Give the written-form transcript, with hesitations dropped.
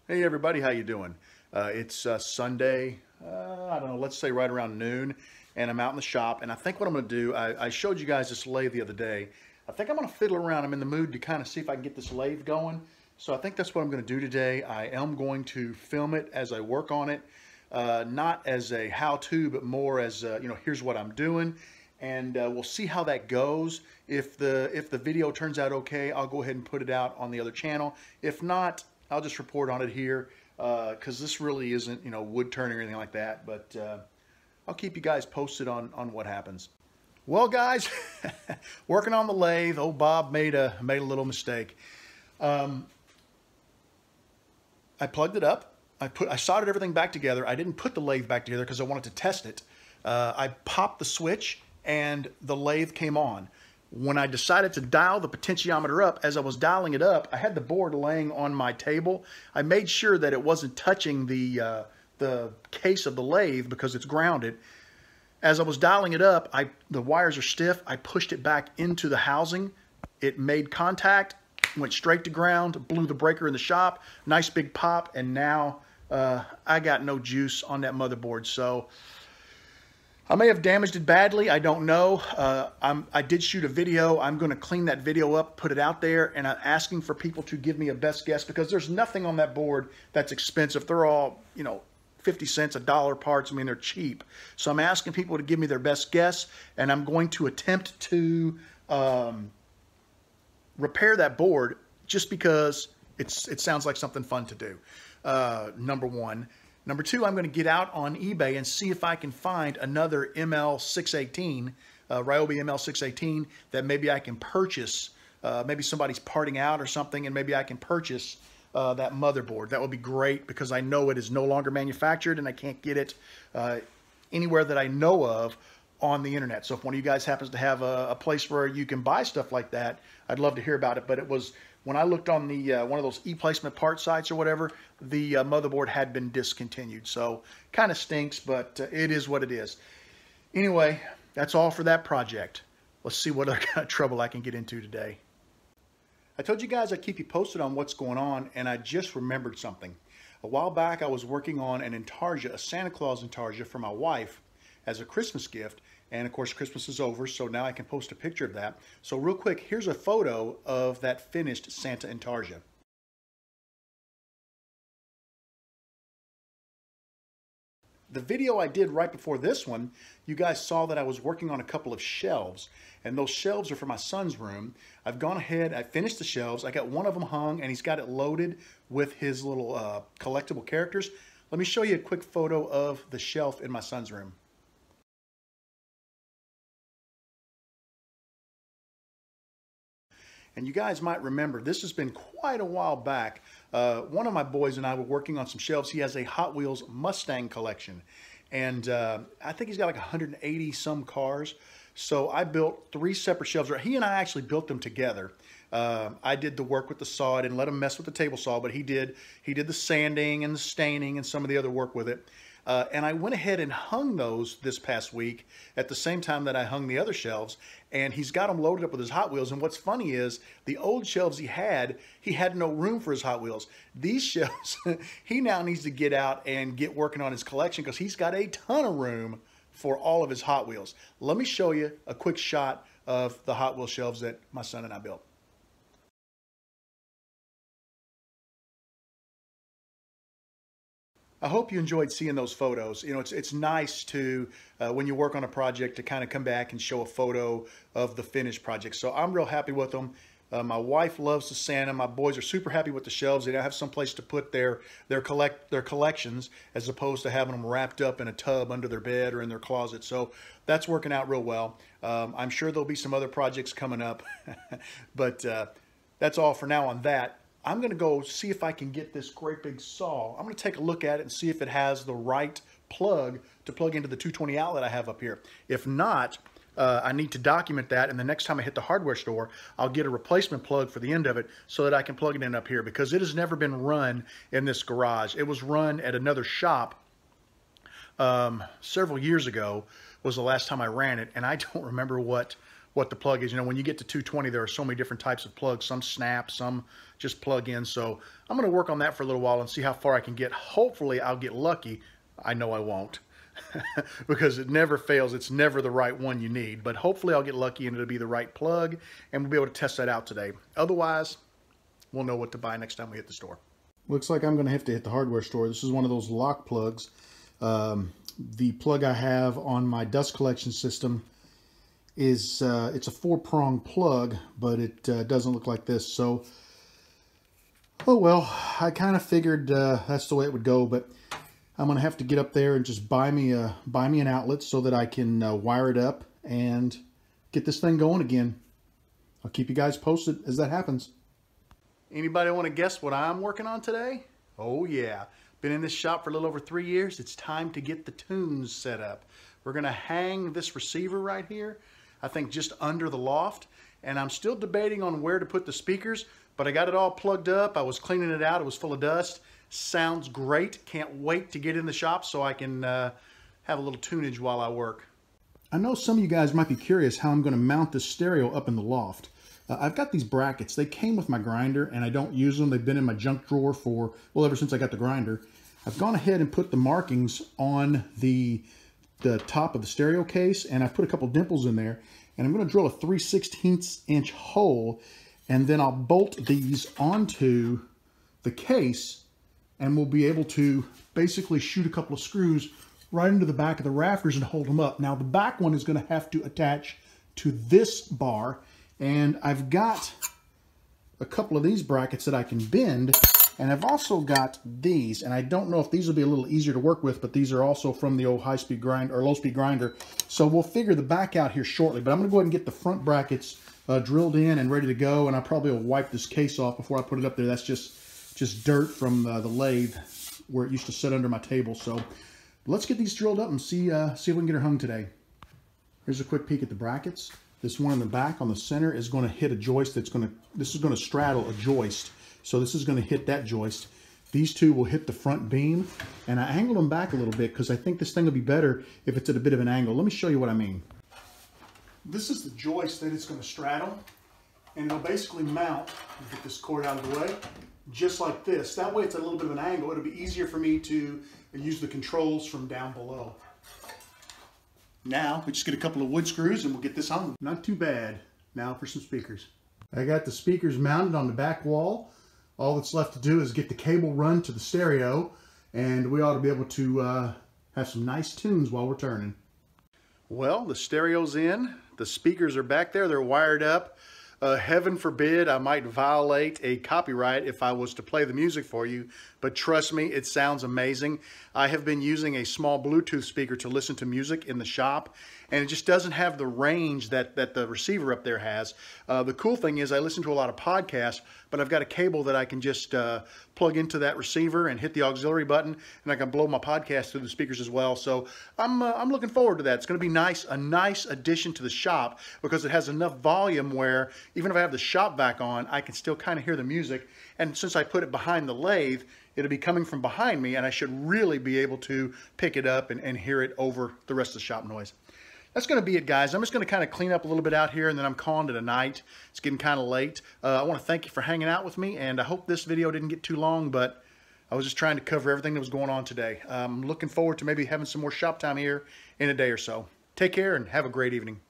Hey everybody, how you doing? It's Sunday, I don't know, let's say right around noon, and I'm out in the shop, and I think what I'm going to do, I showed you guys this lathe the other day. I think I'm going to fiddle around. I'm in the mood to kind of see if I can get this lathe going. So I think that's what I'm going to do today. I am going to film it as I work on it, not as a how-to, but more as, here's what I'm doing, and we'll see how that goes. If the video turns out okay, I'll go ahead and put it out on the other channel. If not, I'll just report on it here because this really isn't, wood turning or anything like that. But I'll keep you guys posted on what happens. Well, guys, working on the lathe. Old Bob made a little mistake. I plugged it up. I soldered everything back together. I didn't put the lathe back together because I wanted to test it. I popped the switch and the lathe came on. When I decided to dial the potentiometer up, as I was dialing it up, I had the board laying on my table. I made sure that it wasn't touching the case of the lathe because it's grounded. As I was dialing it up, the wires are stiff. I pushed it back into the housing. It made contact, went straight to ground, blew the breaker in the shop. Nice big pop, and now I got no juice on that motherboard. So I may have damaged it badly. I don't know. I did shoot a video. I'm going to clean that video up, put it out there, and I'm asking for people to give me a best guess because there's nothing on that board that's expensive. They're all, 50 cents, $1 parts. I mean, they're cheap. So I'm asking people to give me their best guess, and I'm going to attempt to repair that board just because it sounds like something fun to do, number one. Number two, I'm going to get out on eBay and see if I can find another ML618, Ryobi ML618, that maybe I can purchase. Maybe somebody's parting out or something, and maybe I can purchase that motherboard. That would be great because I know it is no longer manufactured and I can't get it anywhere that I know of on the internet. So if one of you guys happens to have a place where you can buy stuff like that, I'd love to hear about it. But it was, when I looked on the one of those e-placement part sites or whatever, the motherboard had been discontinued. So kind of stinks, but it is what it is. Anyway, that's all for that project. Let's see what other kind of trouble I can get into today. I told you guys I'd keep you posted on what's going on, and I just remembered something. A while back, I was working on an Intarsia, a Santa Claus Intarsia for my wife as a Christmas gift. And of course, Christmas is over, so now I can post a picture of that. So real quick, here's a photo of that finished Santa Intarsia. The video I did right before this one, you guys saw that I was working on a couple of shelves, and those shelves are for my son's room. I've gone ahead, I finished the shelves. I got one of them hung, and he's got it loaded with his little collectible characters. Let me show you a quick photo of the shelf in my son's room. And you guys might remember, this has been quite a while back. One of my boys and I were working on some shelves. He has a Hot Wheels Mustang collection. And I think he's got like 180 some cars. So I built 3 separate shelves. He and I actually built them together. I did the work with the saw. I didn't let him mess with the table saw, but he did the sanding and the staining and some of the other work with it. And I went ahead and hung those this past week at the same time that I hung the other shelves. And he's got them loaded up with his Hot Wheels. And what's funny is the old shelves he had no room for his Hot Wheels. These shelves, he now needs to get out and get working on his collection because he's got a ton of room for all of his Hot Wheels. Let me show you a quick shot of the Hot Wheel shelves that my son and I built. I hope you enjoyed seeing those photos. It's nice to, when you work on a project, to kind of come back and show a photo of the finished project. So I'm real happy with them. My wife loves the Santa. My boys are super happy with the shelves. They now have some place to put their collections as opposed to having them wrapped up in a tub under their bed or in their closet. So that's working out real well. I'm sure there'll be some other projects coming up, but that's all for now on that. I'm going to go see if I can get this great big saw. I'm going to take a look at it and see if it has the right plug to plug into the 220 outlet I have up here. If not, I need to document that, and the next time I hit the hardware store, I'll get a replacement plug for the end of it so that I can plug it in up here because it has never been run in this garage. It was run at another shop several years ago was the last time I ran it, and I don't remember what what the plug is. You know, when you get to 220, there are so many different types of plugs. Some snap, some just plug in. So I'm going to work on that for a little while and see how far I can get. Hopefully I'll get lucky. I know I won't because it never fails. It's never the right one you need. But hopefully I'll get lucky and it'll be the right plug, and we'll be able to test that out today. Otherwise, we'll know what to buy next time we hit the store. Looks like I'm going to have to hit the hardware store. This is one of those lock plugs. The plug I have on my dust collection system is it's a 4-prong plug, but it doesn't look like this. So, oh well, I kind of figured that's the way it would go, but I'm gonna have to get up there and just buy me an outlet so that I can wire it up and get this thing going again. I'll keep you guys posted as that happens. Anybody want to guess what I'm working on today? Oh yeah, been in this shop for a little over 3 years. It's time to get the tunes set up. We're gonna hang this receiver right here, I think just under the loft, and I'm still debating on where to put the speakers, but I got it all plugged up. I was cleaning it out. It was full of dust. Sounds great. Can't wait to get in the shop so I can have a little tunage while I work. I know some of you guys might be curious how I'm going to mount this stereo up in the loft. I've got these brackets. They came with my grinder, and I don't use them. They've been in my junk drawer for, well, ever since I got the grinder. I've gone ahead and put the markings on the top of the stereo case, and I've put a couple dimples in there, and I'm going to drill a 3/16 inch hole, and then I'll bolt these onto the case, and we'll be able to basically shoot a couple of screws right into the back of the rafters and hold them up. Now the back one is going to have to attach to this bar, and I've got a couple of these brackets that I can bend, and I've also got these, and I don't know if these will be a little easier to work with, but these are also from the old high-speed grind or low-speed grinder. So we'll figure the back out here shortly, but I'm going to go ahead and get the front brackets drilled in and ready to go, and I probably will wipe this case off before I put it up there. That's just dirt from the lathe where it used to sit under my table. So let's get these drilled up and see if we can get her hung today. Here's a quick peek at the brackets. This one in the back on the center is going to hit a joist this is going to straddle a joist. So this is going to hit that joist. These two will hit the front beam, and I angled them back a little bit because I think this thing will be better if it's at a bit of an angle. Let me show you what I mean. This is the joist that it's going to straddle, and it'll basically mount, get this cord out of the way, just like this. That way it's at a little bit of an angle. It'll be easier for me to use the controls from down below. Now we just get a couple of wood screws and we'll get this hung. Not too bad. Now for some speakers. I got the speakers mounted on the back wall. All that's left to do is get the cable run to the stereo, and we ought to be able to have some nice tunes while we're turning. Well, the stereo's in. The speakers are back there. They're wired up. Heaven forbid I might violate a copyright if I was to play the music for you, but trust me, it sounds amazing. I have been using a small Bluetooth speaker to listen to music in the shop, and it just doesn't have the range that the receiver up there has. The cool thing is I listen to a lot of podcasts, but I've got a cable that I can just plug into that receiver and hit the auxiliary button, and I can blow my podcast through the speakers as well. So I'm looking forward to that. It's going to be nice, a nice addition to the shop because it has enough volume where even if I have the shop vac on, I can still kind of hear the music. And since I put it behind the lathe, it'll be coming from behind me, and I should really be able to pick it up and hear it over the rest of the shop noise. That's going to be it, guys. I'm just going to kind of clean up a little bit out here, and then I'm calling it a night. It's getting kind of late. I want to thank you for hanging out with me, and I hope this video didn't get too long, but I was just trying to cover everything that was going on today. I'm looking forward to maybe having some more shop time here in a day or so. Take care and have a great evening.